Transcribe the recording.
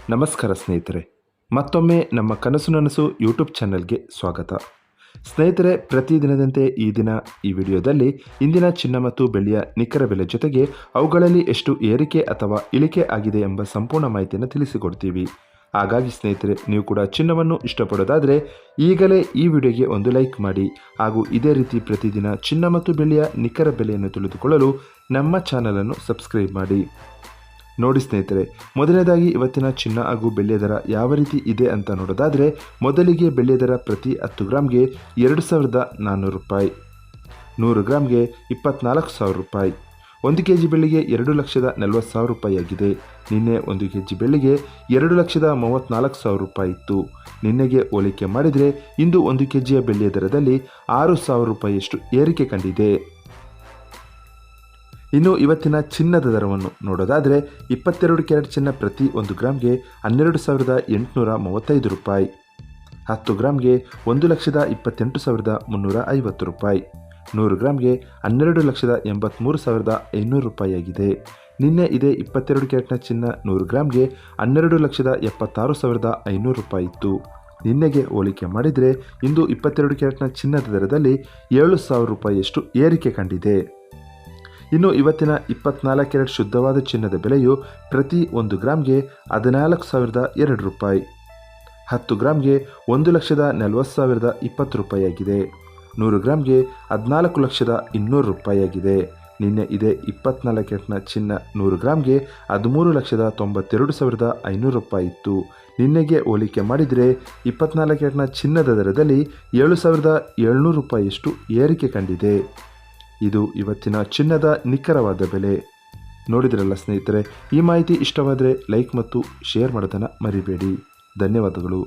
ನಮಸ್ಕಾರ ಸ್ನೇಹಿತರೆ, ಮತ್ತೊಮ್ಮೆ ನಮ್ಮ ಕನಸು ನನಸು ಯೂಟ್ಯೂಬ್ ಚಾನೆಲ್ಗೆ ಸ್ವಾಗತ. ಸ್ನೇಹಿತರೆ, ಪ್ರತಿದಿನದಂತೆ ಈ ದಿನ ಈ ವಿಡಿಯೋದಲ್ಲಿ ಇಂದಿನ ಚಿನ್ನ ಮತ್ತು ಬೆಳ್ಳಿಯ ನಿಖರ ಬೆಲೆ ಜೊತೆಗೆ ಅವುಗಳಲ್ಲಿ ಎಷ್ಟು ಏರಿಕೆ ಅಥವಾ ಇಳಿಕೆ ಆಗಿದೆ ಎಂಬ ಸಂಪೂರ್ಣ ಮಾಹಿತಿಯನ್ನು ತಿಳಿಸಿಕೊಡ್ತೀವಿ. ಹಾಗಾಗಿ ಸ್ನೇಹಿತರೆ, ನೀವು ಕೂಡ ಚಿನ್ನವನ್ನು ಇಷ್ಟಪಡೋದಾದರೆ ಈಗಲೇ ಈ ವಿಡಿಯೋಗೆ ಒಂದು ಲೈಕ್ ಮಾಡಿ. ಹಾಗೂ ಇದೇ ರೀತಿ ಪ್ರತಿದಿನ ಚಿನ್ನ ಮತ್ತು ಬೆಳ್ಳಿಯ ನಿಖರ ಬೆಲೆಯನ್ನು ತಿಳಿದುಕೊಳ್ಳಲು ನಮ್ಮ ಚಾನಲನ್ನು ಸಬ್ಸ್ಕ್ರೈಬ್ ಮಾಡಿ. ನೋಡಿ ಸ್ನೇಹಿತರೆ, ಮೊದಲನೇದಾಗಿ ಇವತ್ತಿನ ಚಿನ್ನ ಹಾಗೂ ಬೆಳ್ಳಿಯ ದರ ಯಾವ ರೀತಿ ಇದೆ ಅಂತ ನೋಡೋದಾದರೆ, ಮೊದಲಿಗೆ ಬೆಳ್ಳಿಯ ದರ ಪ್ರತಿ 10 ಗ್ರಾಮ್ಗೆ 2,400 ರೂಪಾಯಿ, 100 ಗ್ರಾಮ್ಗೆ 24,000 ರೂಪಾಯಿ. 1 ಕೆಜಿ ಬೆಳ್ಳಿಗೆ 2,40,000 ರೂಪಾಯಿ ಆಗಿದೆ. ನಿನ್ನೆ 1 ಕೆಜಿ ಬೆಳ್ಳಿಗೆ 2,34,000 ರೂಪಾಯಿ ಇತ್ತು. ನಿನ್ನೆಗೆ ಹೋಲಿಕೆ ಮಾಡಿದರೆ ಇಂದು 1 ಕೆಜಿಯ ಬೆಳ್ಳಿಯ ದರದಲ್ಲಿ 6,000 ರೂಪಾಯಿಯಷ್ಟು ಏರಿಕೆ ಕಂಡಿದೆ. ಇನ್ನು ಇವತ್ತಿನ ಚಿನ್ನದ ದರವನ್ನು ನೋಡೋದಾದರೆ, 22 ಕ್ಯಾರೆಟ್ ಚಿನ್ನ ಪ್ರತಿ 1 ಗ್ರಾಮ್ಗೆ 12,835 ರೂಪಾಯಿ, 10 ಗ್ರಾಮ್ಗೆ 1,28,350 ರೂಪಾಯಿ, 100 ಗ್ರಾಮ್ಗೆ 12,83,500 ರೂಪಾಯಿ ಆಗಿದೆ. ನಿನ್ನೆ ಇದೇ 22 ಕ್ಯಾರೆಟ್ನ ಚಿನ್ನ 100 ಗ್ರಾಮ್ಗೆ 12,76,500 ರೂಪಾಯಿ ಇತ್ತು. ನಿನ್ನೆಗೆ ಹೋಲಿಕೆ ಮಾಡಿದರೆ ಇಂದು 22 ಕ್ಯಾರೆಟ್ನ ಚಿನ್ನದ ದರದಲ್ಲಿ 7,000 ರೂಪಾಯಿಯಷ್ಟು ಏರಿಕೆ ಕಂಡಿದೆ. ಇನ್ನು ಇವತ್ತಿನ 24 ಕ್ಯಾರೆಟ್ ಶುದ್ಧವಾದ ಚಿನ್ನದ ಬೆಲೆಯು ಪ್ರತಿ 1 ಗ್ರಾಮ್ಗೆ 14,002 ರೂಪಾಯಿ, 10 ಗ್ರಾಮ್ಗೆ 1,40,20 ರೂಪಾಯಿ ಆಗಿದೆ, 100 ಗ್ರಾಮ್ಗೆ 14,200 ರೂಪಾಯಿ ಆಗಿದೆ. ನಿನ್ನೆ ಇದೇ 24 ಕ್ಯಾರೆಟ್ನ ಚಿನ್ನ 100 ಗ್ರಾಮ್ಗೆ 13,92,500 ರೂಪಾಯಿ ಇತ್ತು. ನಿನ್ನೆಗೆ ಹೋಲಿಕೆ ಮಾಡಿದರೆ 24 ಕ್ಯಾರೆಟ್ನ ಚಿನ್ನದ ದರದಲ್ಲಿ 7,700 ರೂಪಾಯಿಯಷ್ಟು ಏರಿಕೆ ಕಂಡಿದೆ. ಇದು ಇವತ್ತಿನ ಚಿನ್ನದ ನಿಖರವಾದ ಬೆಲೆ. ನೋಡಿದ್ರಲ್ಲ ಸ್ನೇಹಿತರೆ, ಈ ಮಾಹಿತಿ ಇಷ್ಟವಾದರೆ ಲೈಕ್ ಮತ್ತು ಶೇರ್ ಮಾಡೋದನ್ನು ಮರಿಬೇಡಿ. ಧನ್ಯವಾದಗಳು.